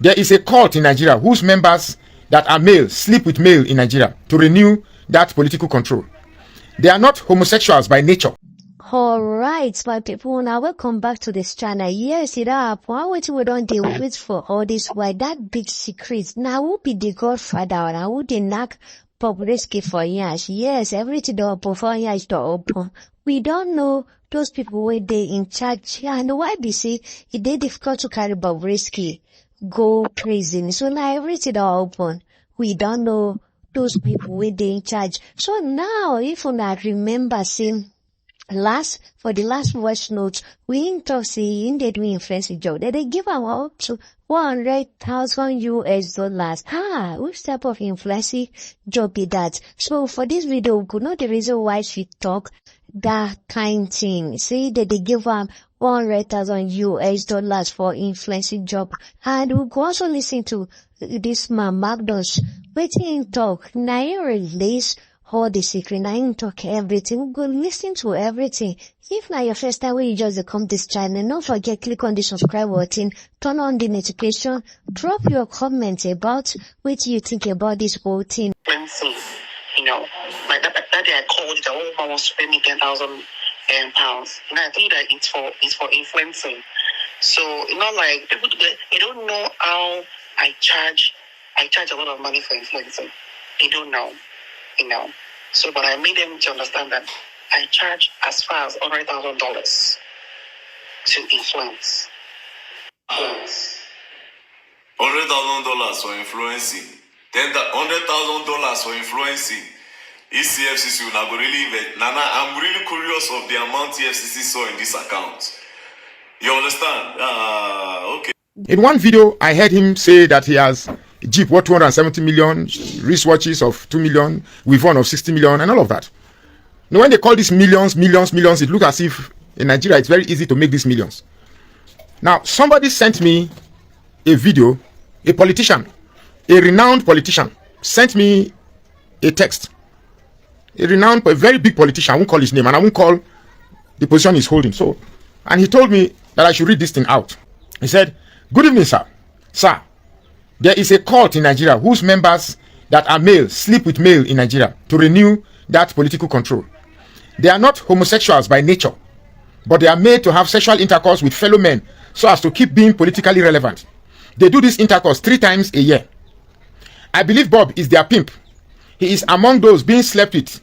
There is a cult in Nigeria whose members that are male sleep with male in Nigeria to renew that political control. They are not homosexuals by nature. Alright, my people, now welcome back to this channel. Yes, it up. One way we don't deal with for all this, why that big secret. Now who be the godfather and who the knock Bobrisky for years? Yes, everything door open for years door open. We don't know those people where they in charge. And why be say it they difficult to carry Bobrisky go prison. So now everything door open. We don't know those people where they in charge. So now if you not remember saying for the last voice notes, we in talk say in that we influence job that they give them up to $100,000 US. Which type of influence job be that? So for this video, we could know the reason why she talk that kind thing. Say that they give them $100,000 US for influencing job. And we could also listen to this man Magdos waiting talk. Now he release all the secret, now you talk everything. Go listen to everything. If now your first time when you just come this channel, don't forget click on the subscribe button, turn on the notification, drop your comment about what you think about this whole thing. You know, like that day I called it, a woman wants to pay me £10,000. And I think that it's for influencing. So you know, like people they don't know how I charge a lot of money for influencing. They don't know. You know, so but I made them to understand that I charge as far as $100,000 to influence. $100,000 for influencing, $100,000 for influencing. ECFCC will not go really invest. Nana, I'm really curious of the amount EFCC saw in this account. You understand? Okay. In one video, I heard him say that he has Jeep worth 270 million, wristwatches of 2 million, with one of 60 million, and all of that. Now, when they call this millions, it looks as if in Nigeria it's very easy to make these millions. Now, somebody sent me a video, a politician, a renowned politician, sent me a text. A very big politician, I won't call his name, and I won't call the position he's holding. So, and he told me that I should read this thing out. He said, "Good evening, sir. Sir, there is a cult in Nigeria whose members that are male sleep with male in Nigeria to renew that political control. They are not homosexuals by nature, but they are made to have sexual intercourse with fellow men so as to keep being politically relevant. They do this intercourse 3 times a year. I believe Bob is their pimp. He is among those being slept with,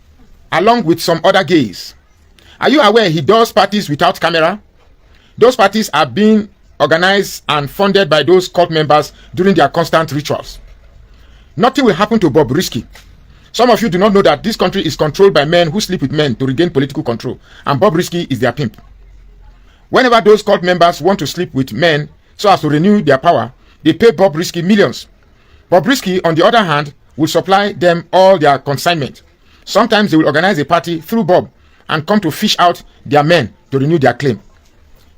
along with some other gays. Are you aware he does parties without camera? Those parties are being organized and funded by those cult members during their constant rituals. Nothing will happen to Bobrisky. Some of you do not know that this country is controlled by men who sleep with men to regain political control, and Bobrisky is their pimp. Whenever those cult members want to sleep with men so as to renew their power, they pay Bobrisky millions. Bobrisky, on the other hand, will supply them all their consignment. Sometimes they will organize a party through Bob and come to fish out their men to renew their claim.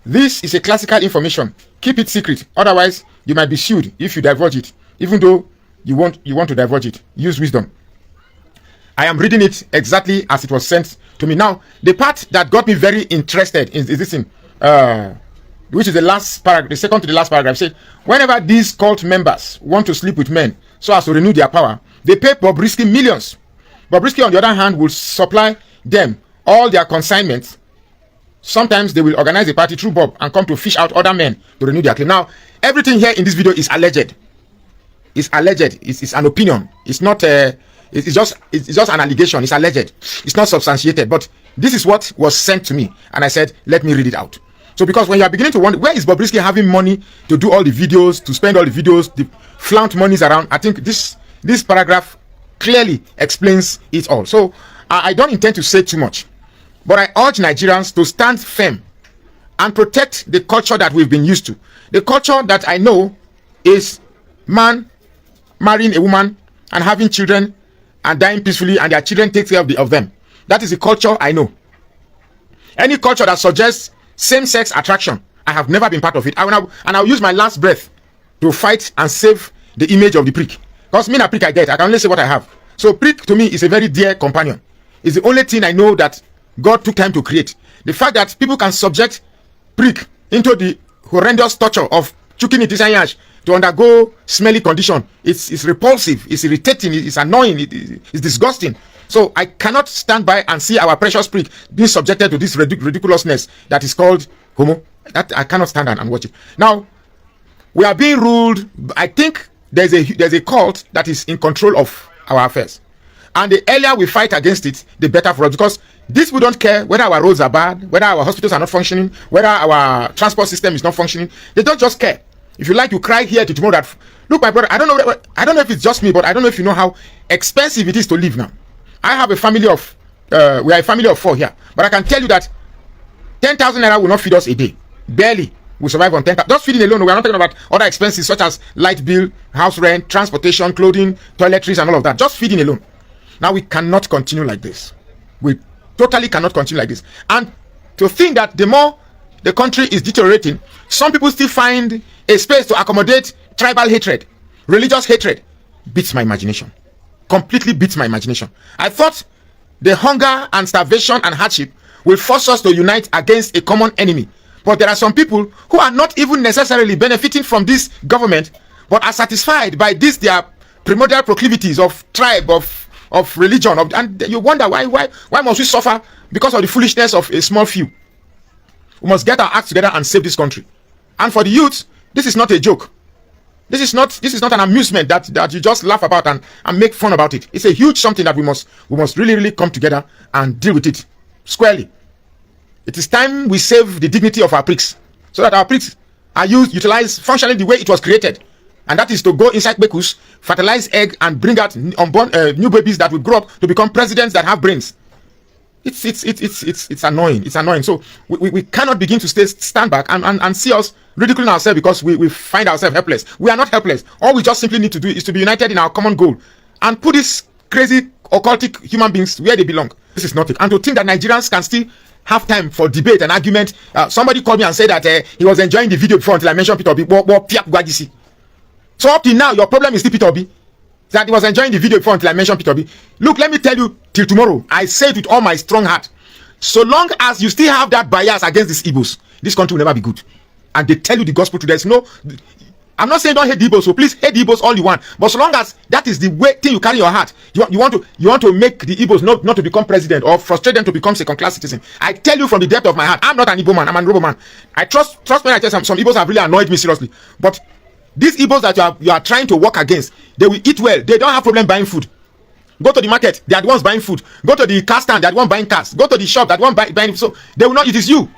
This is a classical information. Keep it secret. Otherwise, you might be sued if you divulge it. Even though you want to divulge it. Use wisdom." I am reading it exactly as it was sent to me. Now, the part that got me very interested is this thing, which is the last paragraph, the second to the last paragraph. Said, whenever these cult members want to sleep with men so as to renew their power, they pay Bobrisky millions. Bobrisky, on the other hand, will supply them all their consignments. Sometimes they will organize a party through Bob and come to fish out other men to renew their claim. Now, everything here in this video is alleged. It's alleged. It's an opinion. It's not. It's just an allegation. It's alleged. It's not substantiated. But this is what was sent to me, and I said, let me read it out. So, because when you are beginning to wonder where is Bobrisky having money to do all the videos, to spend all the videos, the flaunt monies around, I think this paragraph clearly explains it all. So, I don't intend to say too much. But I urge Nigerians to stand firm and protect the culture that we've been used to. The culture that I know is man marrying a woman and having children and dying peacefully, and their children take care of them. That is the culture I know. Any culture that suggests same-sex attraction, I have never been part of it. I'll use my last breath to fight and save the image of the prick. Because me na prick I get, I can only say what I have. So prick to me is a very dear companion. It's the only thing I know that God took time to create. The fact that people can subject prick into the horrendous torture of chuking it to undergo smelly condition. It's repulsive, it's irritating, it's annoying, it's disgusting. So I cannot stand by and see our precious prick being subjected to this ridiculousness that is called homo. That I cannot stand and watch it. Now, we are being ruled. I think there's a cult that is in control of our affairs. And the earlier we fight against it, the better for us. Because these people don't care whether our roads are bad, whether our hospitals are not functioning, whether our transport system is not functioning. They don't just care. If you like, you cry here to tomorrow that, look, my brother, I don't know if it's just me, but I don't know if you know how expensive it is to live now. I have a family of, we are a family of 4 here. But I can tell you that 10,000 naira will not feed us a day. Barely. We survive on 10,000. Just feeding alone. We are not talking about other expenses such as light bill, house rent, transportation, clothing, toiletries, and all of that. Just feeding alone. Now we cannot continue like this. We totally cannot continue like this. And to think that the more the country is deteriorating, some people still find a space to accommodate tribal hatred, religious hatred, beats my imagination. Completely beats my imagination. I thought the hunger and starvation and hardship will force us to unite against a common enemy. But there are some people who are not even necessarily benefiting from this government, but are satisfied by this their primordial proclivities of tribe, of religion, and you wonder why must we suffer because of the foolishness of a small few? We must get our acts together and save this country. And for the youth, this is not a joke. This is not an amusement that you just laugh about and make fun about it. It's a huge something that we must really come together and deal with it squarely. It is time we save the dignity of our pricks, so that our pricks are utilized functionally the way it was created. And that is to go inside Bekus, fertilize egg, and bring out unborn new babies that will grow up to become presidents that have brains. It's annoying. It's annoying. So we cannot begin to stand back and see us ridiculing ourselves because we find ourselves helpless. We are not helpless. All we just simply need to do is to be united in our common goal and put these crazy occultic human beings where they belong. This is not it. And to think that Nigerians can still have time for debate and argument. Somebody called me and said that he was enjoying the video before until I mentioned Peter Obi. So up till now, your problem is still Peter Obi. That he was enjoying the video before until I mentioned Peter Obi. Look, let me tell you till tomorrow. I say it with all my strong heart. So long as you still have that bias against these Igbos, this country will never be good. And they tell you the gospel today. No, I'm not saying don't hate the Igbos, so please hate the Igbos all you want. But so long as that is the way thing you carry in your heart, you want to make the Igbos not to become president or frustrate them to become second-class citizen. I tell you from the depth of my heart, I'm not an Igbo man, I'm an Robo man. I trust me, I tell some Igbos have really annoyed me seriously. But these Igbos that you are trying to work against, they will eat well. They don't have problem buying food. Go to the market, they are the ones buying food. Go to the car stand, they are the ones buying cars. Go to the shop, they are the ones buying. So they will not. It is you.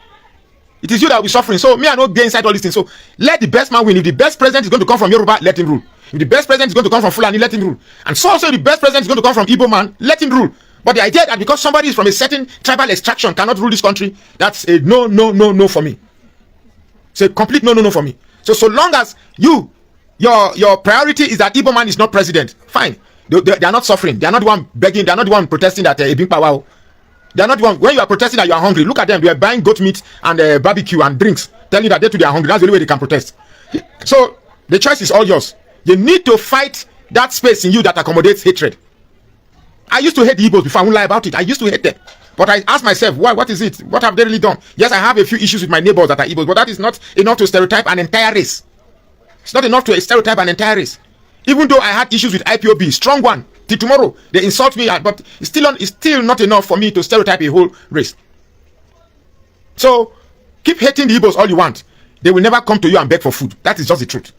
It is you that will be suffering. So me, I don't get inside all these things. So let the best man win. If the best president is going to come from Yoruba, let him rule. If the best president is going to come from Fulani, let him rule. And so also the best president is going to come from Igbo man, let him rule. But the idea that because somebody is from a certain tribal extraction cannot rule this country, that's a no for me. It's a complete no for me. So long as your priority is that Igbo man is not president, fine. They are not suffering. They are not the one begging. They are not the one protesting that Ebin Power. They are not the one. When you are protesting that you are hungry, look at them. They are buying goat meat and barbecue and drinks, telling you that they are hungry. That's the only way they can protest. So the choice is all yours. You need to fight that space in you that accommodates hatred. I used to hate the Igbos before. I won't lie about it. I used to hate them. But I asked myself, why? What is it? What have they really done? Yes, I have a few issues with my neighbors that are Igbos, but that is not enough to stereotype an entire race. It's not enough to stereotype an entire race. Even though I had issues with IPOB, strong one, till tomorrow, they insult me, but it's still not enough for me to stereotype a whole race. So, keep hating the Igbos all you want. They will never come to you and beg for food. That is just the truth.